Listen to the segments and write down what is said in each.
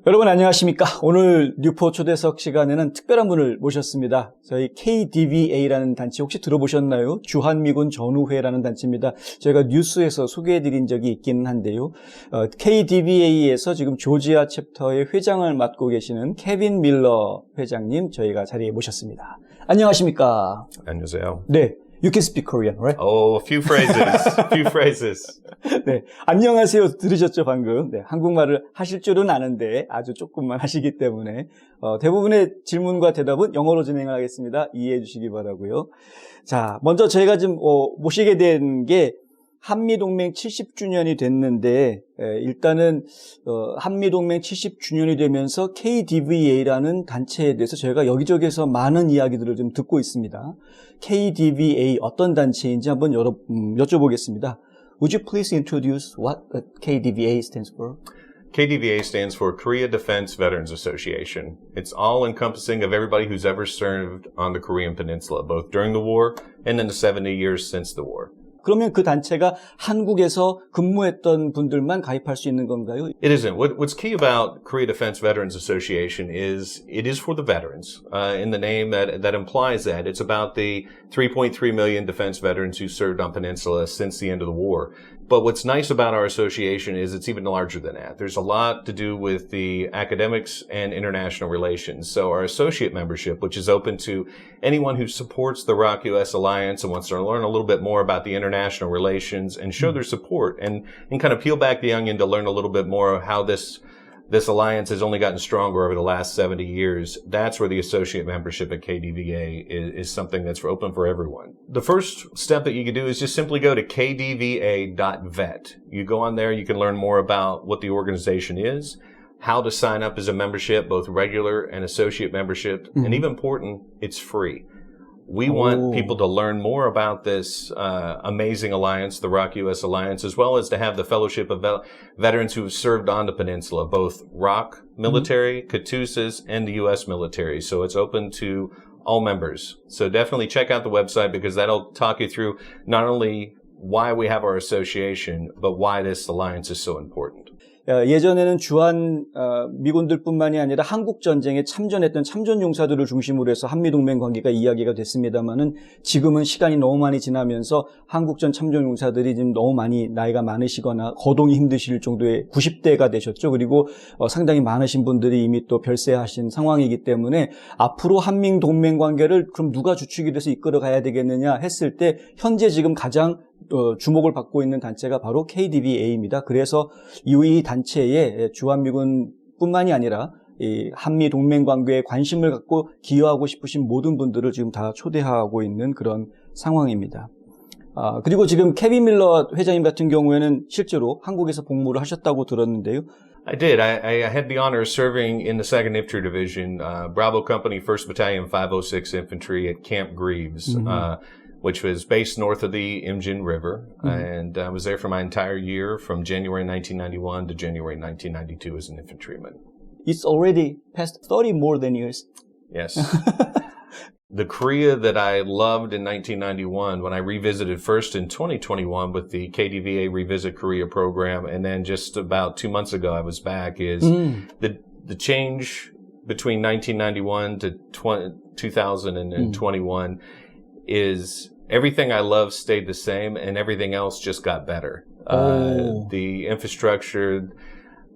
여러분 안녕하십니까? 오늘 뉴포초대석 시간에는 특별한 분을 모셨습니다. 저희 KDVA라는 단체 혹시 들어보셨나요? 주한미군전우회라는 단체입니다. 저희가 뉴스에서 소개해드린 적이 있기는 한데요. KDVA에서 지금 조지아 챕터의 회장을 맡고 계시는 케빈 밀러 회장님 저희가 자리에 모셨습니다. 안녕하십니까? 안녕하세요. 네. You can speak Korean, right? Oh, a few phrases. A few phrases. 네, 안녕하세요 들으셨죠 방금? 네, 한국말을 하실 줄은 아는데 아주 조금만 하시기 때문에 대부분의 질문과 대답은 영어로 진행을 하겠습니다. 이해해 주시기 바라고요. 자, 먼저 저희가 지금 모시게 된 게 한미동맹 70주년이 됐는데 일단은 한미동맹 70주년이 되면서 KDVA라는 단체에 대해서 저희가 여기저기서 많은 이야기들을 좀 듣고 있습니다. KDVA 어떤 단체인지 한번 여쭤보겠습니다. Would you please introduce what KDVA stands for? KDVA stands for Korea Defense Veterans Association. It's all-encompassing of everybody who's ever served on the Korean Peninsula, both during the war and in the 70 years since the war. 그러면 그 단체가 한국에서 근무했던 분들만 가입할 수 있는 건가요? It isn't. What's key about Korea Defense Veterans Association is it is for the veterans. In the name that implies that. It's about the 3.3 million defense veterans who served on Peninsula since the end of the war. But what's nice about our association is it's even larger than that. There's a lot to do with the academics and international relations. So our associate membership, which is open to anyone who supports the ROK-US Alliance and wants to learn a little bit more about the international relations and show their support and kind of peel back the onion to learn a little bit more how this alliance has only gotten stronger over the last 70 years. That's where the associate membership at KDVA is something that's open for everyone. The first step that you can do is just simply go to kdva.vet. You go on there, you can learn more about what the organization is, how to sign up as a membership, both regular and associate membership, and even important, it's free. We want people to learn more about this amazing alliance, the ROK-US Alliance, as well as to have the fellowship of veterans who have served on the peninsula, both ROK military, KTUSAs, and the U.S. military. So it's open to all members. So definitely check out the website because that'll talk you through not only why we have our association, but why this alliance is so important. 예전에는 주한 미군들뿐만이 아니라 한국 전쟁에 참전했던 참전 용사들을 중심으로 해서 한미동맹 관계가 이야기가 됐습니다만은 지금은 시간이 너무 많이 지나면서 한국전 참전 용사들이 지금 너무 많이 나이가 많으시거나 거동이 힘드실 정도의 90대가 되셨죠. 그리고 상당히 많으신 분들이 이미 또 별세하신 상황이기 때문에 앞으로 한미동맹 관계를 그럼 누가 주축이 돼서 이끌어 가야 되겠느냐 했을 때 현재 지금 가장 주목을 받고 있는 단체가 바로 KDVA입니다. 그래서 이 단체에 주한미군뿐만이 아니라 이 한미 동맹 관계에 관심을 갖고 기여하고 싶으신 모든 분들을 지금 다 초대하고 있는 그런 상황입니다. 그리고 지금 케빈 밀러 회장님 같은 경우에는 실제로 한국에서 복무를 하셨다고 들었는데요. I did. I had the honor of serving in the 2nd Infantry Division, Bravo Company, 1st Battalion, 506 Infantry at Camp Greaves. Which was based north of the Imjin River. And I was there for my entire year from January 1991 to January 1992 as an infantryman. It's already past 30 more than years. Yes. The Korea that I loved in 1991, when I revisited first in 2021 with the KDVA Revisit Korea program, and then just about 2 months ago I was back, is the change between 1991 to 2021 is everything I love stayed the same and everything else just got better. The infrastructure,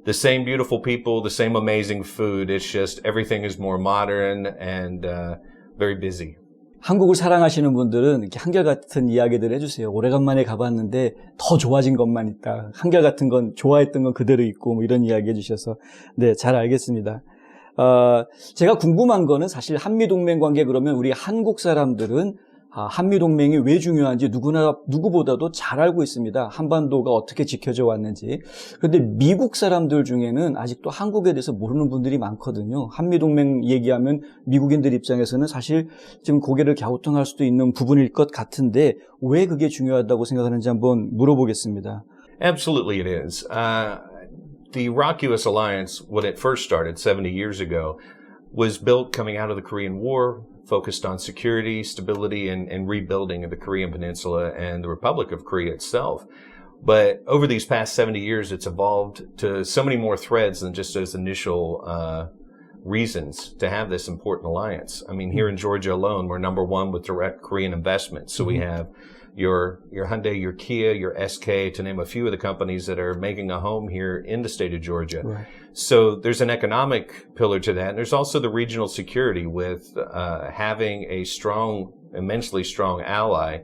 the same beautiful people, the same amazing food. It's just everything is more modern and very busy. 한국을 사랑하시는 분들은 이렇게 한결같은 이야기들 해주세요. 오래간만에 가봤는데 더 좋아진 것만 있다. 한결같은 건 좋아했던 건 그대로 있고 뭐 이런 이야기 해주셔서 네, 잘 알겠습니다. 제가 궁금한 거는 사실 한미동맹 관계 그러면 우리 한국 사람들은 한미동맹이 왜 중요한지 누구보다도 잘 알고 있습니다. 한반도가 어떻게 지켜져 왔는지. 그런데 미국 사람들 중에는 아직도 한국에 대해서 모르는 분들이 많거든요. 한미동맹 얘기하면 미국인들 입장에서는 사실 지금 고개를 갸우뚱할 수도 있는 부분일 것 같은데 왜 그게 중요하다고 생각하는지 한번 물어보겠습니다. Absolutely it is. The ROK-US Alliance, when it first started 70 years ago, was built coming out of the Korean War, focused on security, stability, and rebuilding of the Korean Peninsula and the Republic of Korea itself. But over these past 70 years, it's evolved to so many more threads than just those initial reasons to have this important alliance. I mean, here in Georgia alone, we're number one with direct Korean investment. So we have your Hyundai, your Kia, your SK, to name a few of the companies that are making a home here in the state of Georgia. Right. So there's an economic pillar to that. And there's also the regional security with having a strong, immensely strong ally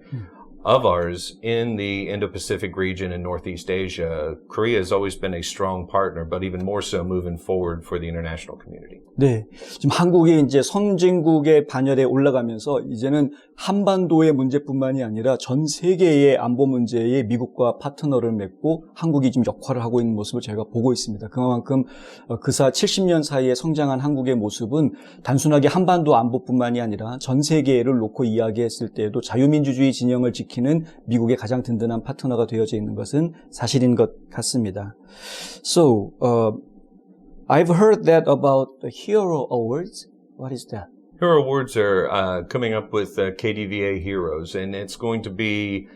of ours in the Indo-Pacific region and Northeast Asia. Korea has always been a strong partner, but even more so moving forward for the international community. 네. 지금 한국이 이제 선진국의 반열에 올라가면서 이제는 한반도의 문제뿐만이 아니라 전 세계의 안보 문제에 미국과 파트너를 맺고 한국이 지금 역할을 하고 있는 모습을 저희가 보고 있습니다. 그만큼 그사 70년 사이에 성장한 한국의 모습은 단순하게 한반도 안보뿐만이 아니라 전 세계를 놓고 이야기했을 때에도 자유민주주의 진영을 지키는 미국의 가장 든든한 파트너가 되어져 있는 것은 사실인 것 같습니다. So, I've heard that about the Hero Awards. What is that? Hero Awards are coming up with KDVA Heroes, and it's going to be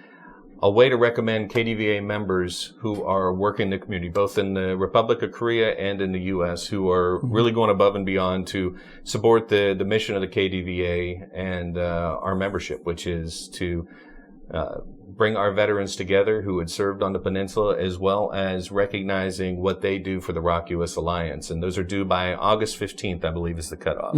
a way to recommend KDVA members who are working in the community, both in the Republic of Korea and in the U.S., who are really going above and beyond to support the mission of the KDVA and our membership, which is to bring our veterans together who had served on the peninsula, as well as recognizing what they do for the ROK-US Alliance. And those are due by August 15th, I believe, is the cutoff.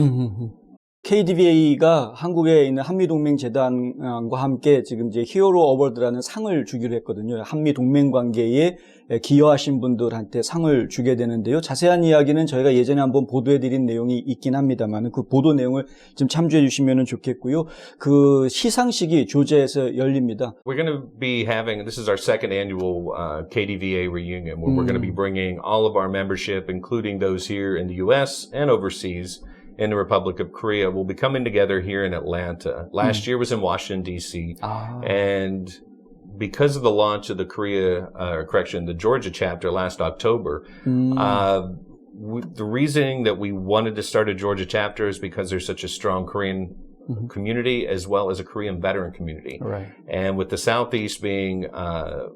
KDVA가 한국에 있는 한미동맹 재단과 함께 지금 이제 히어로 어워드라는 상을 주기로 했거든요. 한미동맹 관계에 기여하신 분들한테 상을 주게 되는데요. 자세한 이야기는 저희가 예전에 한번 보도해드린 내용이 있긴 합니다만 그 보도 내용을 좀 참조해 주시면 좋겠고요. 그 시상식이 조지아에서 열립니다. We're going to be having, this is our second annual KDVA reunion, where we're going to be bringing all of our membership, including those here in the U.S. and overseas, in the Republic of Korea, will be coming together here in Atlanta. Last year was in Washington, D.C. And because of the launch of the the Georgia chapter last October, the reasoning that we wanted to start a Georgia chapter is because there's such a strong Korean community as well as a Korean veteran community. Right. And with the Southeast being a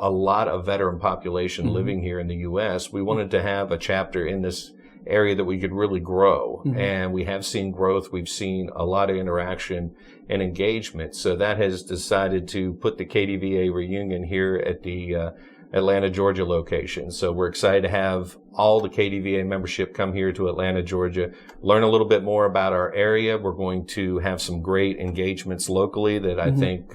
lot of veteran population living here in the U.S., we wanted to have a chapter in this area that we could really grow. And we have seen growth. We've seen a lot of interaction and engagement. So that has decided to put the KDVA reunion here at the Atlanta, Georgia location. So we're excited to have all the KDVA membership come here to Atlanta, Georgia, learn a little bit more about our area. We're going to have some great engagements locally that I think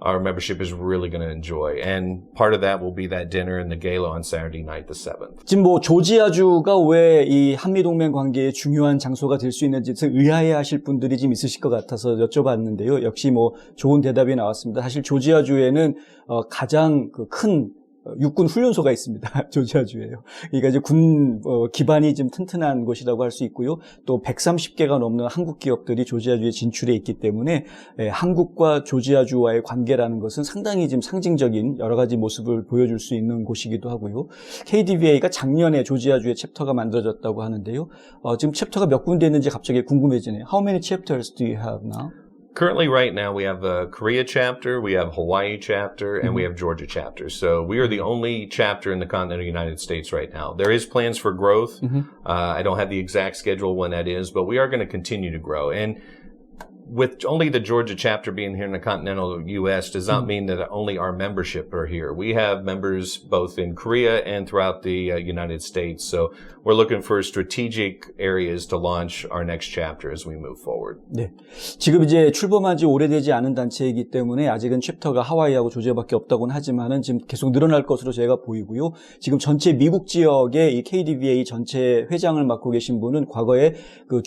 our membership is really going to enjoy. And part of that will be that dinner and the gala on Saturday night, the 7th. 지금 뭐 조지아주가 왜 이 한미동맹 관계의 중요한 장소가 될 수 있는지 의아해하실 분들이 좀 있으실 것 같아서 여쭤봤는데요. 역시 뭐 좋은 대답이 나왔습니다. 사실 조지아주에는 가장 큰 육군 훈련소가 있습니다. 조지아주에요. 그러니까 이제 군 기반이 좀 튼튼한 곳이라고 할 수 있고요. 또 130개가 넘는 한국 기업들이 조지아주에 진출해 있기 때문에 한국과 조지아주와의 관계라는 것은 상당히 지금 상징적인 여러 가지 모습을 보여줄 수 있는 곳이기도 하고요. KDVA가 작년에 조지아주에 챕터가 만들어졌다고 하는데요. 지금 챕터가 몇 군데 있는지 갑자기 궁금해지네요. How many chapters do you have now? Currently, right now, we have a Korea chapter, we have Hawaii chapter, and we have Georgia chapter. So we are the only chapter in the continental United States right now. There is plans for growth. I don't have the exact schedule when that is, but we are going to continue to grow. And with only the Georgia chapter being here in the continental U.S. does not mean that only our membership are here. We have members both in Korea and throughout the United States. So we're looking for strategic areas to launch our next chapter as we move forward. 네. 지금 이제 출범한 지 오래되지 않은 단체이기 때문에 아직은 챕터가 하와이하고 조지아밖에 없다고는 하지만은 지금 계속 늘어날 것으로 제가 보이고요. 지금 전체 미국 지역의 이 KDVA 전체 회장을 맡고 계신 분은 과거에 그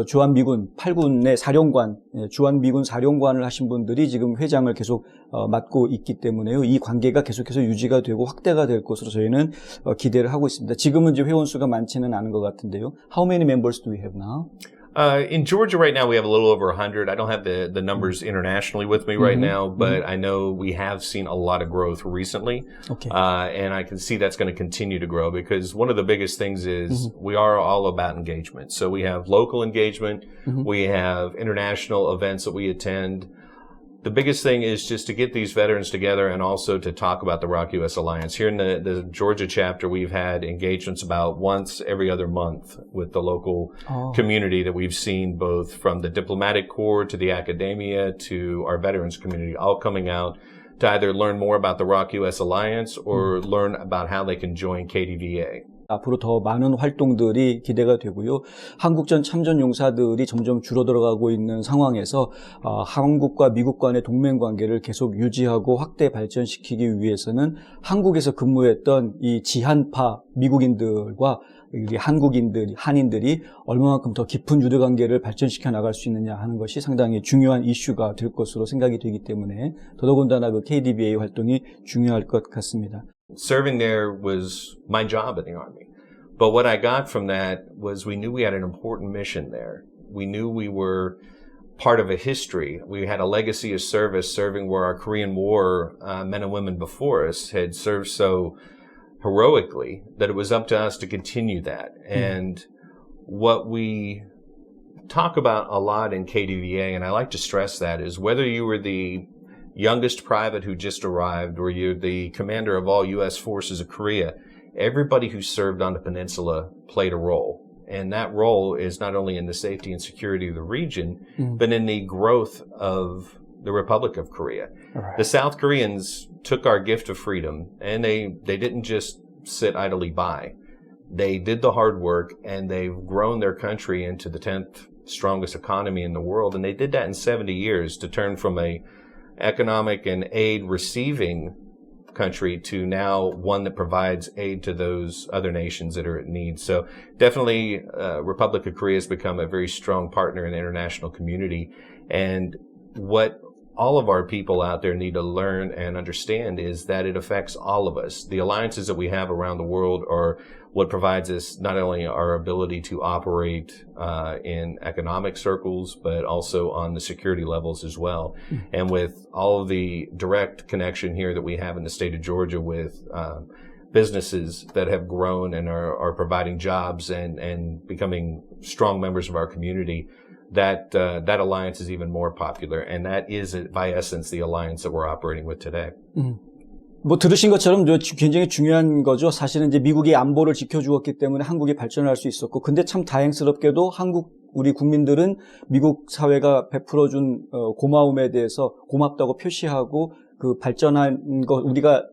주한미군 8군의 사령관, 주한미군 사령관을 하신 분들이 지금 회장을 계속 맡고 있기 때문에요. 이 관계가 계속해서 유지가 되고 확대가 될 것으로 저희는 기대를 하고 있습니다. 지금은 이제 회원수가 많지는 않은 것 같은데요. How many members do we have now? In Georgia right now, we have a little over 100. I don't have the numbers internationally with me right now, but I know we have seen a lot of growth recently. Okay. And I can see that's going to continue to grow because one of the biggest things is we are all about engagement. So we have local engagement. We have international events that we attend. the biggest thing is just to get these veterans together and also to talk about the ROK-US Alliance. Here in the Georgia chapter, we've had engagements about once every other month with the local community that we've seen, both from the diplomatic corps to the academia to our veterans community, all coming out to either learn more about the ROK-US Alliance or learn about how they can join KDVA. 앞으로 더 많은 활동들이 기대가 되고요. 한국전 참전 용사들이 점점 줄어들어가고 있는 상황에서 한국과 미국 간의 동맹 관계를 계속 유지하고 확대 발전시키기 위해서는 한국에서 근무했던 이 지한파 미국인들과 한인들이 얼마만큼 더 깊은 유대 관계를 발전시켜 나갈 수 있느냐 하는 것이 상당히 중요한 이슈가 될 것으로 생각이 되기 때문에 더더군다나 그 KDVA 활동이 중요할 것 같습니다. Serving there was my job in the Army. But what I got from that was we knew we had an important mission there. We knew we were part of a history. We had a legacy of service serving where our Korean War men and women before us had served so heroically that it was up to us to continue that. And what we talk about a lot in KDVA, and I like to stress that, is whether you were the youngest private who just arrived or you're the commander of all U.S. forces of Korea, everybody who served on the peninsula played a role. And that role is not only in the safety and security of the region, but in the growth of the Republic of Korea. Right. The South Koreans took our gift of freedom and they didn't just sit idly by. They did the hard work and they've grown their country into the 10th strongest economy in the world. And they did that in 70 years to turn from a economic and aid receiving country to now one that provides aid to those other nations that are in need. So definitely Republic of Korea has become a very strong partner in the international community. And what all of our people out there need to learn and understand is that it affects all of us. The alliances that we have around the world are what provides us not only our ability to operate in economic circles, but also on the security levels as well. And with all of the direct connection here that we have in the state of Georgia with businesses that have grown and are providing jobs and becoming strong members of our community, that alliance is even more popular. And that is, by essence, the alliance that we're operating with today. 뭐 들으신 것처럼 굉장히 중요한 거죠. 사실은 이제 미국이 안보를 지켜주었기 때문에 한국이 발전할 수 있었고, 근데 참 다행스럽게도 우리 국민들은 미국 사회가 베풀어준 고마움에 대해서 고맙다고 표시하고 그 발전한 거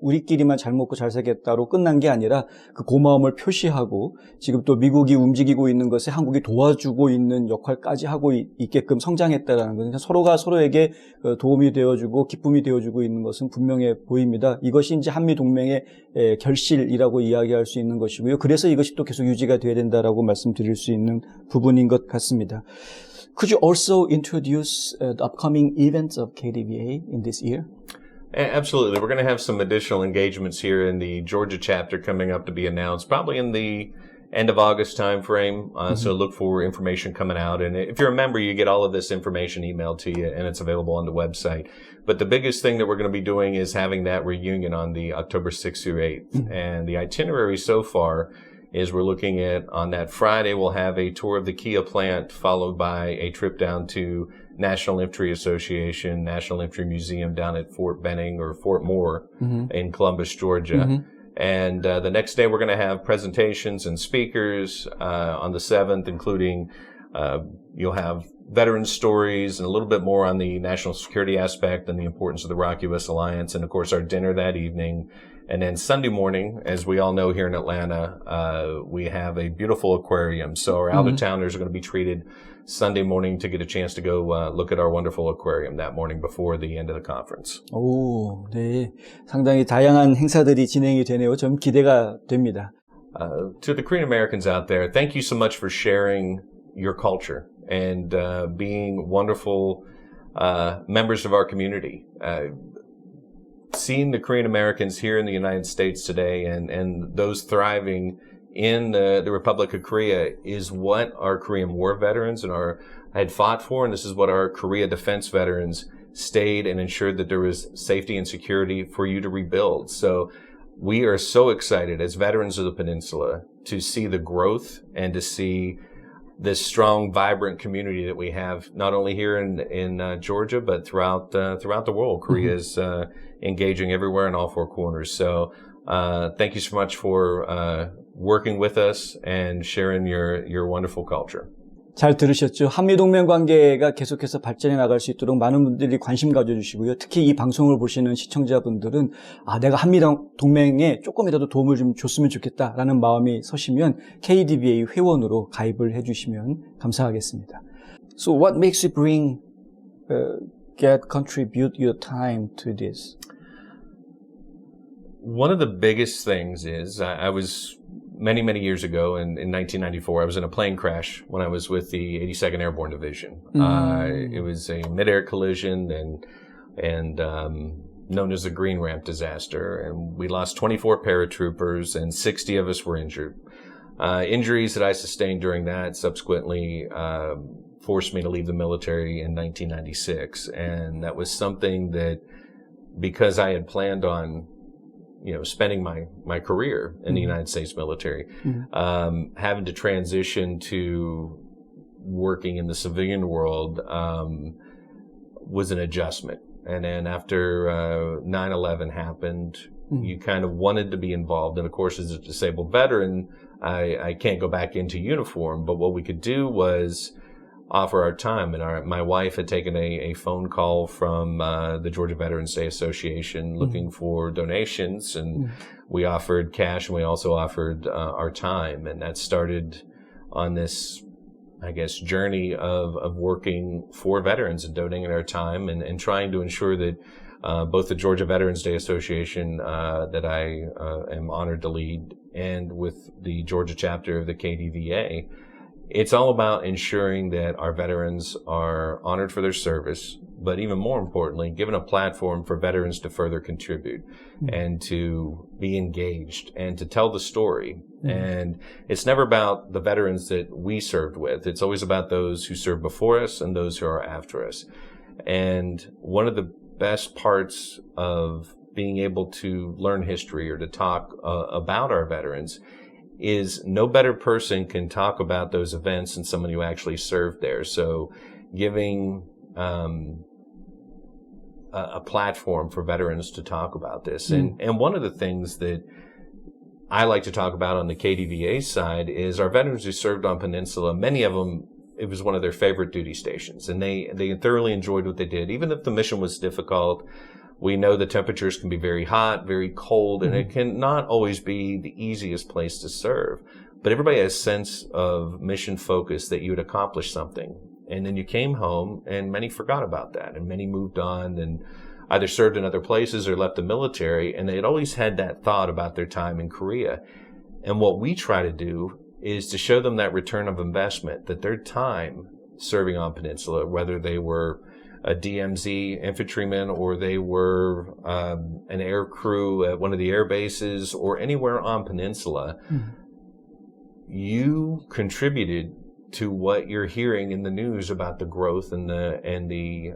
우리끼리만 잘 먹고 잘 살겠다로 끝난 게 아니라 그 고마움을 표시하고 지금 또 미국이 움직이고 있는 것에 한국이 도와주고 있는 역할까지 하고 있게끔 성장했다라는 것은 서로가 서로에게 도움이 되어주고 기쁨이 되어주고 있는 것은 분명해 보입니다. 이것이 이제 한미동맹의 결실이라고 이야기할 수 있는 것이고요. 그래서 이것이 또 계속 유지가 돼야 된다라고 말씀드릴 수 있는 부분인 것 같습니다. Could you also introduce the upcoming events of KDVA in this year? Absolutely. We're going to have some additional engagements here in the Georgia chapter coming up to be announced, probably in the end of August timeframe. So look for information coming out. And if you're a member, you get all of this information emailed to you, and it's available on the website. But the biggest thing that we're going to be doing is having that reunion on the October 6th through 8th. And the itinerary so far is we're looking at, on that Friday, we'll have a tour of the Kia plant, followed by a trip down to National Infantry Association, National Infantry Museum down at Fort Benning or Fort Moore in Columbus, Georgia. And the next day we're going to have presentations and speakers on the 7th, including you'll have veteran stories and a little bit more on the national security aspect and the importance of the ROK-US Alliance, and of course our dinner that evening. And then Sunday morning, as we all know here in Atlanta, we have a beautiful aquarium. So our out-of-towners are going to be treated Sunday morning to get a chance to go look at our wonderful aquarium that morning before the end of the conference. 오, 네. 상당히 다양한 행사들이 진행이 되네요. 좀 기대가 됩니다. To the Korean Americans out there, thank you so much for sharing your culture and being wonderful members of our community. Seeing the Korean Americans here in the United States today and those thriving in the Republic of Korea is what our Korean War veterans had fought for, and this is what our Korea defense veterans stayed and ensured that there was safety and security for you to rebuild. So we are so excited as veterans of the peninsula to see the growth and to see this strong, vibrant community that we have, not only here in Georgia, but throughout the world. Korea is engaging everywhere in all four corners. So thank you so much for working with us and sharing your wonderful culture. 잘 들으셨죠? 한미동맹 관계가 계속해서 발전해 나갈 수 있도록 많은 분들이 관심 가져주시고요. 특히 이 방송을 보시는 시청자분들은 내가 한미동맹에 조금이라도 도움을 좀 줬으면 좋겠다라는 마음이 서시면 KDVA 회원으로 가입을 해주시면 감사하겠습니다. So what makes you contribute your time to this? One of the biggest things is I was many years ago in 1994, I was in a plane crash when I was with the 82nd Airborne Division. It was a mid-air collision and known as the Green Ramp disaster. And we lost 24 paratroopers and 60 of us were injured. Injuries that I sustained during that subsequently forced me to leave the military in 1996. And that was something that, because I had planned on spending my career in the United States military, having to transition to working in the civilian world, was an adjustment. And then after 9/11 happened, you kind of wanted to be involved. And of course, as a disabled veteran, I can't go back into uniform, but what we could do was offer our time. And my wife had taken a phone call from the Georgia Veterans Day Association looking for donations, and we offered cash and we also offered our time. And that started on this, I guess, journey of working for veterans and donating our time and trying to ensure that both the Georgia Veterans Day Association that I am honored to lead and with the Georgia chapter of the KDVA, it's all about ensuring that our veterans are honored for their service, but even more importantly, given a platform for veterans to further contribute and to be engaged and to tell the story. And it's never about the veterans that we served with. It's always about those who served before us and those who are after us. And one of the best parts of being able to learn history or to talk about our veterans is no better person can talk about those events than someone who actually served there. So giving a platform for veterans to talk about this. And one of the things that I like to talk about on the KDVA side is our veterans who served on Peninsula, many of them, it was one of their favorite duty stations, and they thoroughly enjoyed what they did. Even if the mission was difficult, we know the temperatures can be very hot, very cold, and it can not always be the easiest place to serve. But everybody has a sense of mission focus that you had accomplished something. And then you came home, and many forgot about that, and many moved on and either served in other places or left the military, and they had always had that thought about their time in Korea. And what we try to do is to show them that return of investment, that their time serving on Peninsula, whether they were a DMZ infantryman or they were an air crew at one of the air bases or anywhere on Peninsula, you contributed to what you're hearing in the news about the growth and the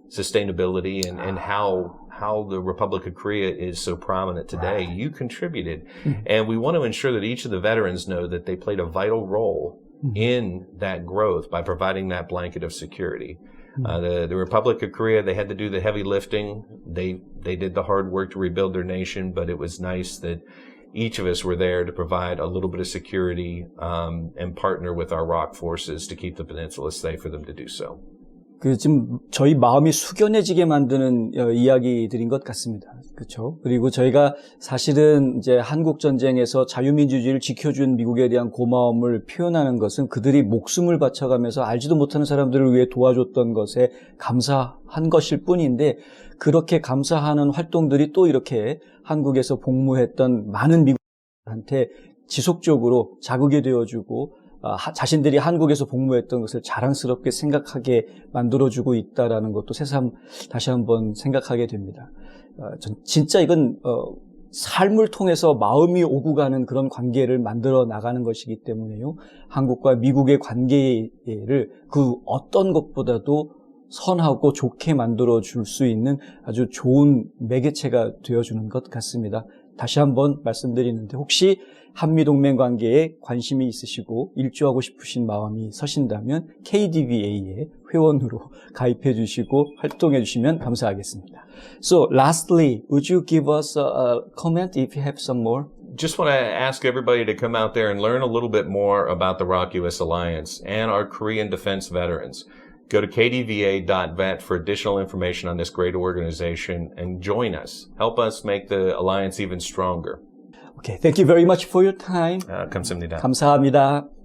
sustainability and how the Republic of Korea is so prominent today. You contributed. And we want to ensure that each of the veterans know that they played a vital role in that growth by providing that blanket of security. The Republic of Korea, they had to do the heavy lifting. They did the hard work to rebuild their nation, but it was nice that each of us were there to provide a little bit of security and partner with our ROK forces to keep the peninsula safe for them to do so. 지금 저희 마음이 숙연해지게 만드는 이야기들인 것 같습니다. 그렇죠? 그리고 저희가 사실은 이제 한국 전쟁에서 자유민주주의를 지켜준 미국에 대한 고마움을 표현하는 것은 그들이 목숨을 바쳐가면서 알지도 못하는 사람들을 위해 도와줬던 것에 감사한 것일 뿐인데, 그렇게 감사하는 활동들이 또 이렇게 한국에서 복무했던 많은 미국한테 지속적으로 자극이 되어주고 자신들이 한국에서 복무했던 것을 자랑스럽게 생각하게 만들어주고 있다라는 것도 새삼 다시 한번 생각하게 됩니다. 진짜 이건 삶을 통해서 마음이 오고 가는 그런 관계를 만들어 나가는 것이기 때문에요. 한국과 미국의 관계를 그 어떤 것보다도 선하고 좋게 만들어 줄 수 있는 아주 좋은 매개체가 되어주는 것 같습니다. 다시 한번 말씀드리는데 혹시 한미동맹 관계에 관심이 있으시고 일조하고 싶으신 마음이 서신다면 KDVA의 회원으로 가입해 주시고 활동해 주시면 감사하겠습니다. So lastly, would you give us a comment if you have some more? Just want to ask everybody to come out there and learn a little bit more about the ROK-US Alliance and our Korean defense veterans. Go to kdva.vet for additional information on this great organization and join us. Help us make the alliance even stronger. Okay, thank you very much for your time. 감사합니다. 감사합니다.